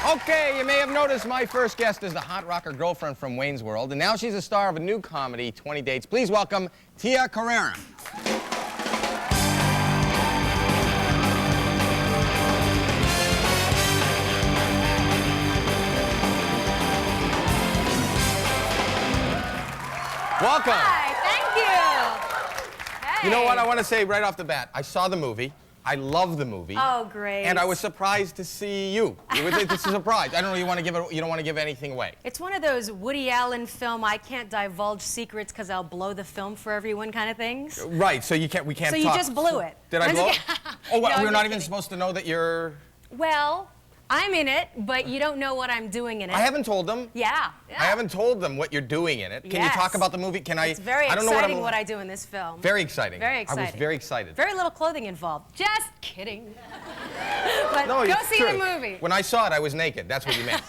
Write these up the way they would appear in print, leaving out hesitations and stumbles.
Okay, you may have noticed my first guest is the hot rocker girlfriend from Wayne's World, and now she's a star of a new comedy, 20 Dates. Please welcome Tia Carrere. Welcome. Hi, thank you. Hey. You know what I want to say right off the bat? I saw the movie. I love the movie. Oh, great. And I was surprised to see you. It's a surprise. I don't know. You don't want to give anything away. It's one of those Woody Allen film, I can't divulge secrets because I'll blow the film for everyone kind of things. Right. So we can't So talk. you just blew it. Did I blow it? Oh, well, No, we're I'm not just even kidding. supposed to know that you're... Well, I'm in it, but you don't know what I'm doing in it. I haven't told them. Yeah. I haven't told them what you're doing in it. Can you Yes. talk about the movie? Can I? It's very I don't know exciting what, what I do in this film. Very exciting. Very I exciting. was very excited. Very little clothing involved. Just kidding. But No, go it's see true. the movie. When I saw it, I was naked. That's what you meant.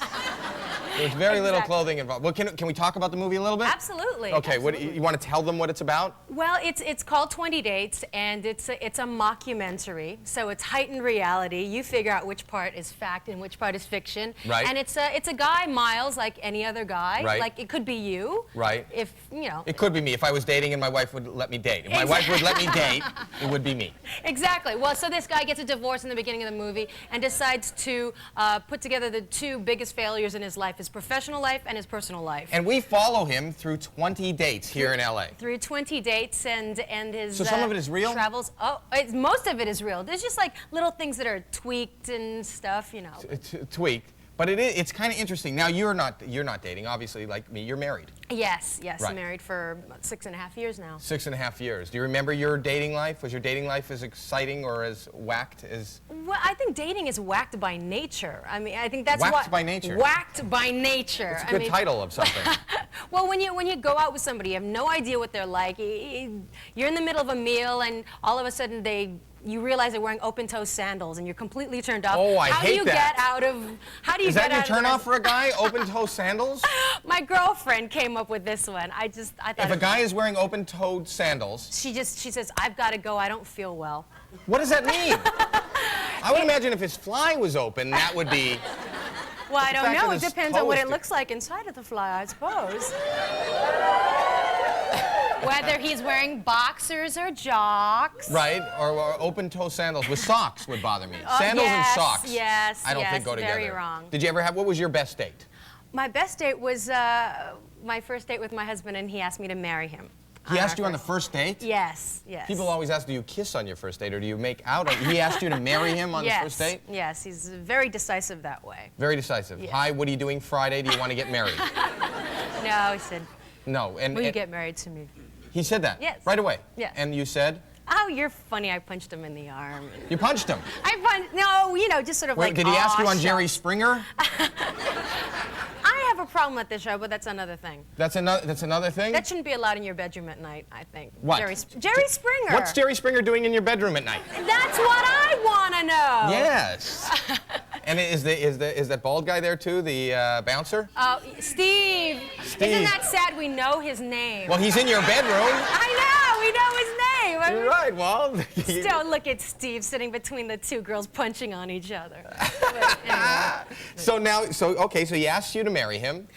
There's very little Exactly. clothing involved. Well, can we talk about the movie a little bit? Absolutely. Okay. What absolutely. you want to tell them what it's about? Well, it's called 20 Dates, and it's a mockumentary, so it's heightened reality. You figure out which part is fact and which part is fiction. Right. And it's a guy, Miles, like any other guy. Right. Like it could be you. Right. If you know. It could be me if I was dating and my wife would let me date. If my wife would let me date, it would be me. Exactly. Well, so this guy gets a divorce in the beginning of the movie and decides to put together the two biggest failures in his life: his professional life and his personal life. And we follow him through 20 dates here in LA. Through 20 dates and his So some of it is real? travels. Oh, most of it is real. There's just like little things that are tweaked and stuff, you know. It's tweaked, but it's kind of interesting. Now you're not dating, obviously, like me. You're married. Yes. Right. I'm married for about 6.5 years now. 6.5 years. Do you remember your dating life? Was your dating life as exciting or as whacked as... Well, I think dating is whacked by nature. I mean, I think that's Whacked by nature? Whacked by nature. It's a good title of something. Well, when you go out with somebody, you have no idea what they're like. You're in the middle of a meal, and all of a sudden you realize they're wearing open-toe sandals, and you're completely turned off. Oh, I How hate do you that. get out of? How do you Is get that your out of turn the- off for a guy? Open-toe sandals? My girlfriend came up with this one. I thought. If a guy is wearing open-toed sandals, She says, I've got to go. I don't feel well. what does that mean? I would imagine if his fly was open, that would be... Well, I the don't fact know. that It his depends on what toes it do- looks like inside of the fly, I suppose. Whether he's wearing boxers or jocks. Right, or open-toe sandals with socks would bother me. Sandals yes, and socks, yes, I don't yes, think go together. very wrong. Did you ever have, what was your best date? My best date was my first date with my husband, and he asked me to marry him. He asked you on the first date? Yes. People always ask, do you kiss on your first date or do you make out? He asked you to marry him on the first date? Yes, he's very decisive that way. Very decisive. Yes. Hi, what are you doing Friday? Do you want to get married? No, he said, No. And, will you and get married to me? he said that? Yes. Right away? Yes. And you said? Oh, you're funny. I punched him in the arm. You punched him? No, you know, just sort of Wait, like, did he ask you on shucks. Jerry Springer? I have a problem with this show, but that's another thing. That's another thing? That shouldn't be allowed in your bedroom at night, I think. What? Jerry Springer. What's Jerry Springer doing in your bedroom at night? That's what I want to know. Yes. And is that bald guy there too, the bouncer? Oh, Steve. Steve. Isn't that sad? We know his name. Well, he's in your bedroom. I know. We know his name. I You're mean, right, well. Still, look at Steve sitting between the two girls punching on each other. But anyway. Okay, so he asked you to marry him.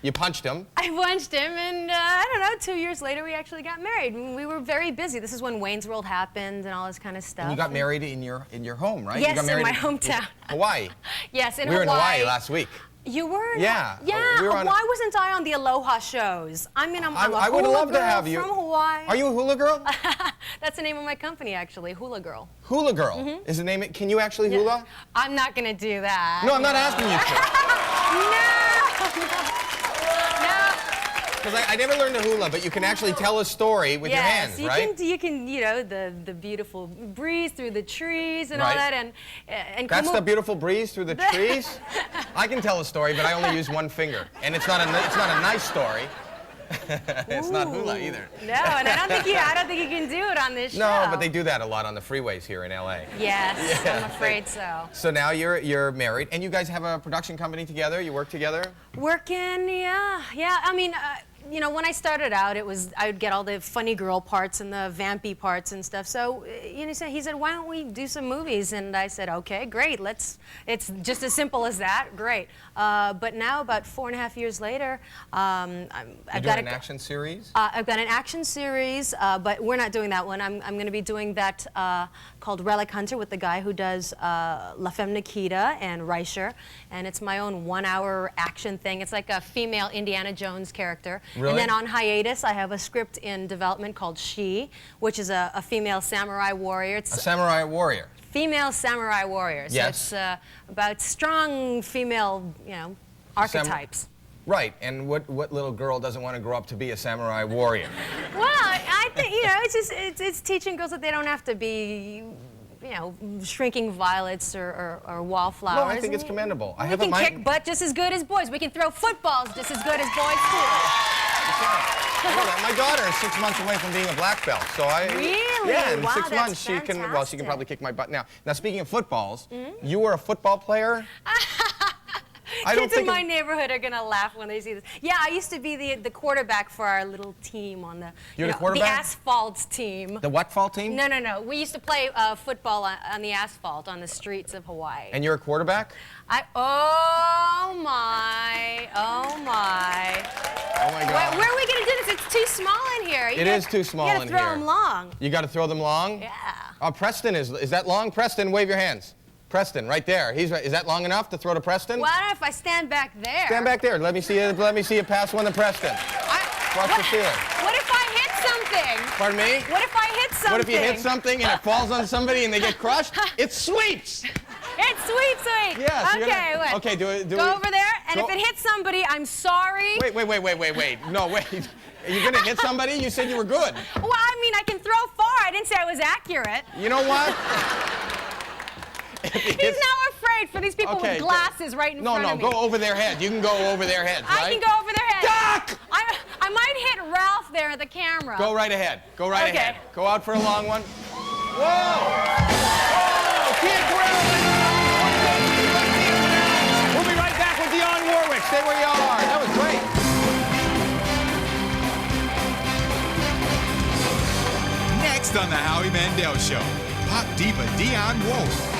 You punched him. I punched him, and I don't know, 2 years later, we actually got married. We were very busy. This is when Wayne's World happened and all this kind of stuff. And you got married in your home, right? Yes, you got married in my hometown. Hawaii. Yes, in We Hawaii. were in Hawaii last week. You were? Yeah. Yeah. We were on- Why wasn't I on the Aloha shows? I mean, I'm a I would hula love to girl have you. from Hawaii. Are you a hula girl? That's the name of my company, actually, Hula Girl. Hula girl is the name. Can you actually hula? I'm not going to do that. No, I'm not asking you to. No. Because I never learned to hula, but you can actually tell a story with your hands, right? You can, you know, the beautiful breeze through the trees and all Right. that, and That's Kumu- the beautiful breeze through the trees. I can tell a story, but I only use one finger, and it's not a nice story. It's not hula either. No, and I don't think you can do it on this show. No, but they do that a lot on the freeways here in LA. Yes, Yeah. I'm afraid so. So now you're married, and you guys have a production company together. You work together. Working, yeah. I mean, you know, when I started out, I would get all the funny girl parts and the vampy parts and stuff. So, you know, he said, why don't we do some movies? And I said, okay, great. It's just as simple as that. Great. But now, about 4.5 years later, I've got an action series. I've got an action series, but we're not doing that one. I'm going to be doing that called Relic Hunter with the guy who does La Femme Nikita and Reicher, and it's my own 1-hour action thing. It's like a female Indiana Jones character. Really? And then on hiatus, I have a script in development called She, which is a female samurai warrior. It's a samurai warrior. Female samurai warrior. So yes. It's about strong female, you know, archetypes. Right, and what little girl doesn't want to grow up to be a samurai warrior? Well, I think, you know, it's teaching girls that they don't have to be, you know, shrinking violets or wallflowers. No, I think it's commendable. We can kick butt just as good as boys. We can throw footballs just as good as boys too. My daughter is 6 months away from being a black belt, so Really? Yeah, in wow, 6 months she can. Well, she can probably kick my butt now. Now, speaking of footballs, you were a football player. Kids in my neighborhood are gonna laugh when they see this. Yeah, I used to be the quarterback for our little team on the the quarterback? The asphalt team. The what fault team? No. We used to play football on the asphalt on the streets of Hawaii. And you're a quarterback? Oh my God. Where are we gonna do this? It's too small in here. It is too small in here. You gotta throw them long. You gotta throw them long? Yeah. Preston is that long? Preston, wave your hands. Preston, right there. Is that long enough to throw to Preston? Well, I don't know if I stand back there. Stand back there. Let me see you pass one to Preston. Watch the ceiling. What if I hit something? Pardon me? What if I hit something? What if you hit something and it falls on somebody and they get crushed? It sweeps. It's sweet. Yes. Okay, wait. Okay, do it. Go over there, and if it hits somebody, I'm sorry. Wait. No, wait. Are you gonna hit somebody? You said you were good. Well, I mean, I can throw far. I didn't say I was accurate. You know what? He's now afraid for these people with glasses right in front of me. No, go over their head. You can go over their heads, right? I can go over their head. Duck! I might hit Ralph there at the camera. Go right ahead. Go right ahead. Go out for a long one. Whoa! Kid Carrere! We'll be right back with Dionne Warwick. Stay where you are. That was great. Next on the Howie Mandel Show, pop diva Dionne Warwick.